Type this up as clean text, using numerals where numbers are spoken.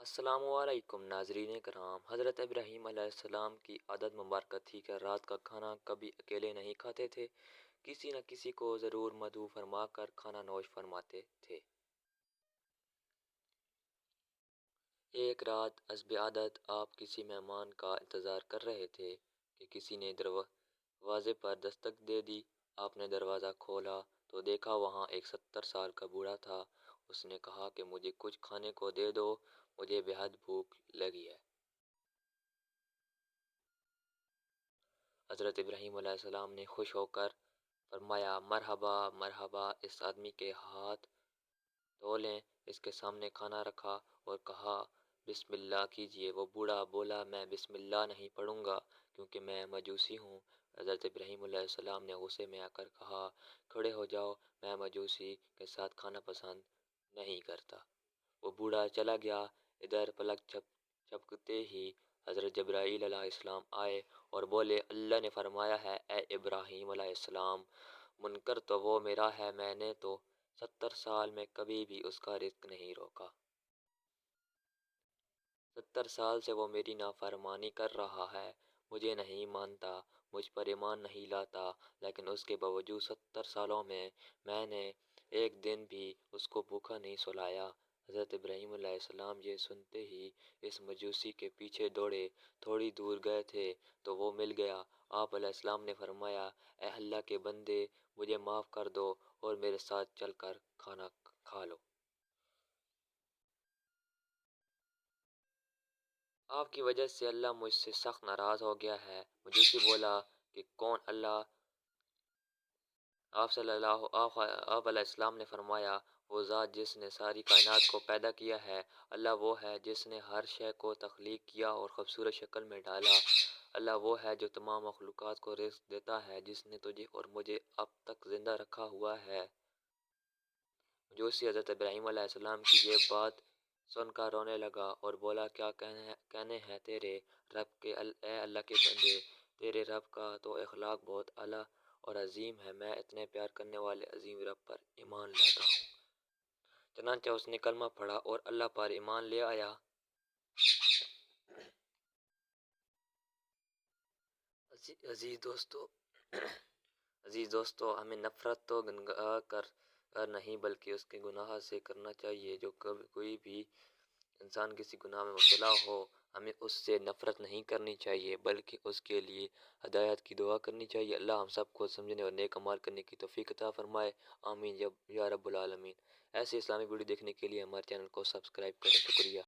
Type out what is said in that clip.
السلام علیکم ناظرین کرام۔ حضرت ابراہیم علیہ السلام کی عادت مبارکہ تھی کہ رات کا کھانا کبھی اکیلے نہیں کھاتے تھے، کسی نہ کسی کو ضرور مدعو فرما کر کھانا نوش فرماتے تھے۔ ایک رات حسب عادت آپ کسی مہمان کا انتظار کر رہے تھے کہ کسی نے دروازے پر دستک دے دی۔ آپ نے دروازہ کھولا تو دیکھا وہاں ایک 70 سال کا بوڑھا تھا۔ اس نے کہا کہ مجھے کچھ کھانے کو دے دو، مجھے بے حد بھوک لگی ہے۔ حضرت ابراہیم علیہ السلام نے خوش ہو کر فرمایا، مرحبا مرحبا۔ اس آدمی کے ہاتھ دھو لیں۔ اس کے سامنے کھانا رکھا اور کہا بسم اللہ کیجئے۔ وہ بوڑھا بولا، میں بسم اللہ نہیں پڑھوں گا کیونکہ میں مجوسی ہوں۔ حضرت ابراہیم علیہ السلام نے غصے میں آ کر کہا، کھڑے ہو جاؤ، میں مجوسی کے ساتھ کھانا پسند نہیں کرتا۔ وہ بوڑھا چلا گیا۔ ادھر پلک جھپکتے ہی حضرت جبرائیل علیہ السلام آئے اور بولے، اللہ نے فرمایا ہے اے ابراہیم علیہ السلام، منکر تو وہ میرا ہے، میں نے تو 70 سال میں کبھی بھی اس کا رزق نہیں روکا۔ 70 سال سے وہ میری نافرمانی کر رہا ہے، مجھے نہیں مانتا، مجھ پر ایمان نہیں لاتا، لیکن اس کے باوجود 70 سالوں میں نے ایک دن بھی اس کو بھوکا نہیں سلایا۔ حضرت ابراہیم علیہ السلام یہ سنتے ہی اس مجوسی کے پیچھے دوڑے۔ تھوڑی دور گئے تھے تو وہ مل گیا۔ آپ علیہ السلام نے فرمایا، اے اللہ کے بندے، مجھے معاف کر دو اور میرے ساتھ چل کر کھانا کھا لو۔ آپ کی وجہ سے اللہ مجھ سے سخت ناراض ہو گیا ہے۔ مجوسی بولا کہ کون اللہ؟ آپ علیہ السلام نے فرمایا، وہ ذات جس نے ساری کائنات کو پیدا کیا ہے، اللہ وہ ہے جس نے ہر شے کو تخلیق کیا اور خوبصورت شکل میں ڈالا۔ اللہ وہ ہے جو تمام مخلوقات کو رزق دیتا ہے، جس نے تجھے اور مجھے اب تک زندہ رکھا ہوا ہے۔ مجوسی حضرت ابراہیم علیہ السلام کی یہ بات سن کر رونے لگا اور بولا، کیا کہنے ہیں تیرے رب کے، اے اللہ کے بندے، تیرے رب کا تو اخلاق بہت اعلیٰ اور عظیم ہے، میں اتنے پیار کرنے والے عظیم رب پر ایمان لاتا ہوں۔ چنانچہ اس نے کلمہ پڑھا اور اللہ پر ایمان لے آیا۔ عزیز دوستو، ہمیں نفرت تو گناہ کر نہیں بلکہ اس کے گناہ سے کرنا چاہیے۔ جو کوئی بھی انسان کسی گناہ میں مبتلا ہو، ہمیں اس سے نفرت نہیں کرنی چاہیے بلکہ اس کے لیے ہدایت کی دعا کرنی چاہیے۔ اللہ ہم سب کو سمجھنے اور نیک اعمال کرنے کی توفیق عطا فرمائے، آمین یا رب العالمین۔ ایسے اسلامی ویڈیو دیکھنے کے لیے ہمارے چینل کو سبسکرائب کریں۔ شکریہ۔